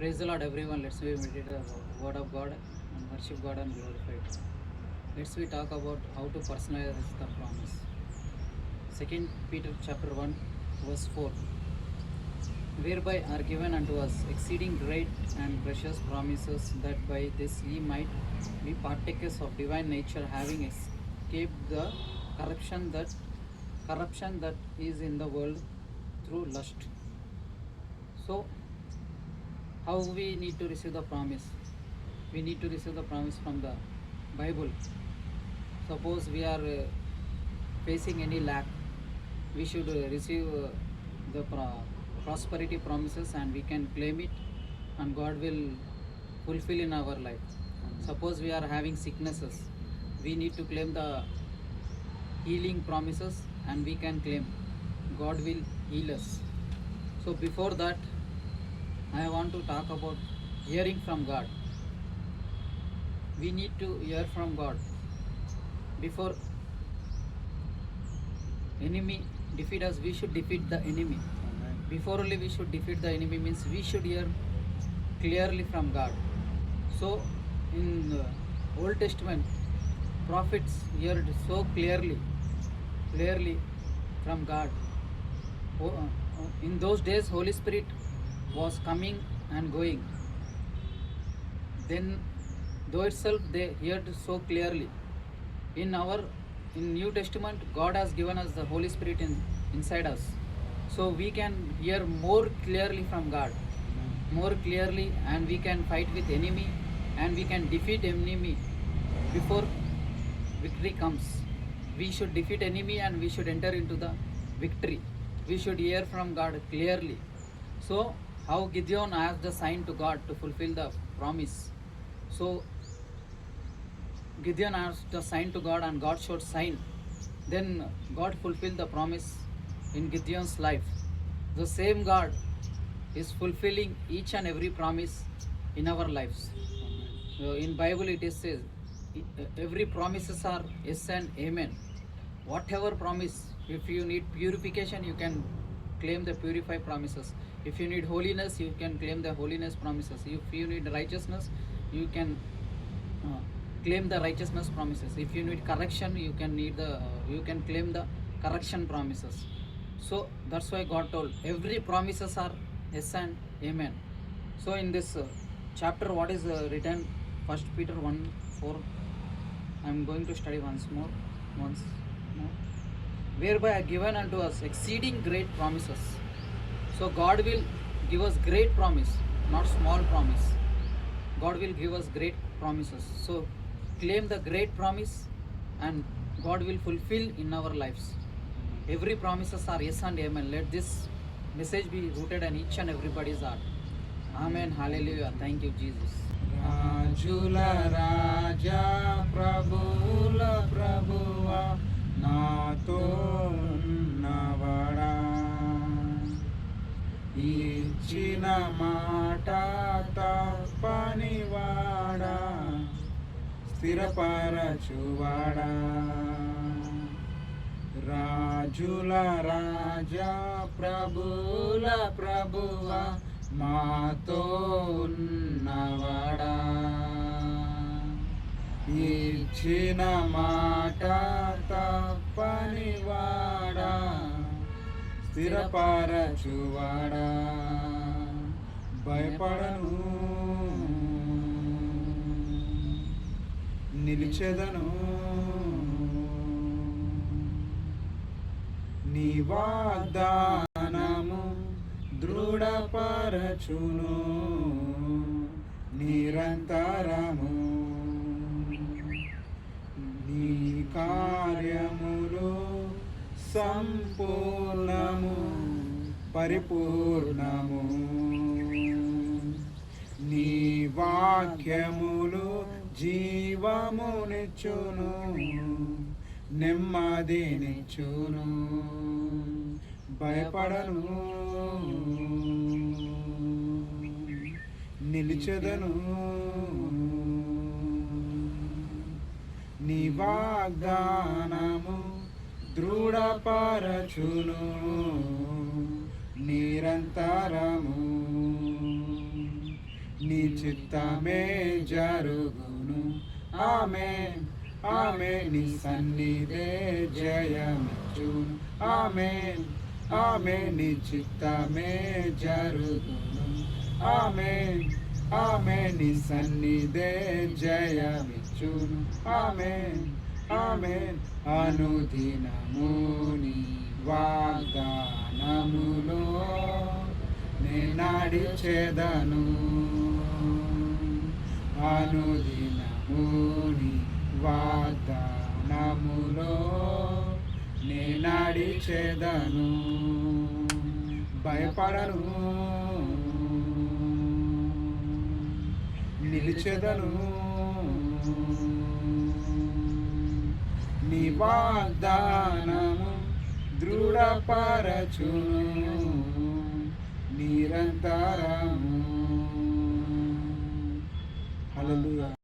Praise the Lord, everyone. Let's we meditate the word of God and worship God and glorify it. Let's we talk about how to personalize the promise. Second Peter chapter 1, verse 4. Whereby are given unto us exceeding great and precious promises, that by this ye might be partakers of divine nature, having escaped the corruption that is in the world through lust. So, how we need to receive the promise? We need to receive the promise from the Bible. Suppose we are facing any lack, we should receive the prosperity promises, and we can claim it, and God will fulfill in our life. Suppose we are having sicknesses, we need to claim the healing promises, and we can claim God will heal us. So before that, I want to talk about hearing from God. We need to hear from God before enemy defeat us. We should defeat the enemy. Before only we should defeat the enemy, means we should hear clearly from God. So in Old Testament, prophets heard so clearly from God. In those days, Holy Spirit was coming and going. Then though itself they heard so clearly. In New Testament, God has given us the Holy Spirit inside us, so we can hear more clearly from God, more clearly, and we can fight with enemy, and we can defeat enemy before victory comes. We should defeat enemy, and we should enter into the victory. We should hear from God clearly. So how Gideon asked the sign to God to fulfill the promise. So Gideon asked the sign to God, and God showed sign. Then God fulfilled the promise in Gideon's life. The same God is fulfilling each and every promise in our lives. In Bible it is says, every promises are yes and amen. Whatever promise, if you need purification, you can claim the purified promises. If you need holiness, you can claim the holiness promises. If you need righteousness, you can claim the righteousness promises. If you need correction, you can claim the correction promises. So that's why God told every promises are yes and amen. So in this chapter, what is written, 1 Peter 1:4, I am going to study once more. Whereby are given unto us exceeding great promises. So God will give us great promise, not small promise. God will give us great promises. So claim the great promise, and God will fulfill in our lives. Every promises are yes and amen. Let this message be rooted in each and everybody's heart. Amen. Hallelujah. Thank you, Jesus. రాజుల రాజా ప్రభుల ప్రభువా నాతో ఉన్నవాడా, ఇచ్చిన మాట తప్పనివాడా, స్థిరపరచువాడా. రాజుల రాజా ప్రభుల ప్రభువా మాతో ఉన్నవాడా, ఇచ్చిన మాట తప్పనివాడా, స్థిరపరచువాడా. భయపడను, నిలిచెదను, నీ వాగ్దానము దృఢపరచును నిరంతరము. నీ కార్యములు సంపూర్ణము పరిపూర్ణము. నీ వాక్యములు జీవమునిచ్చును నెమ్మదినిచ్చును. భయపడను, నిలిచెదను, నీ వాగ్దానము దృఢపరచును నిరంతరము. నీ చిత్తమే జరుగును. ఆమేన్ ఆమేన్ నీ సన్నిధే జయమిచ్చును. ఆమేన్ ఆమేన్ నీ చిత్తమే జరుగును. ఆమేన్ ఆమేన్ నీ సన్నిధే జయమిచ్చును. ఆమేన్ ఆమేన్ అనుదినము నీ వాగ్దానములో నే నడిచెదను. అనుదినము నీ వాగ్దానములో నే నడిచెదను. భయపడను, నిలిచెదను. నీ వాగ్దానము దృఢపరచును నిరంతరము. హల్లెలూయా.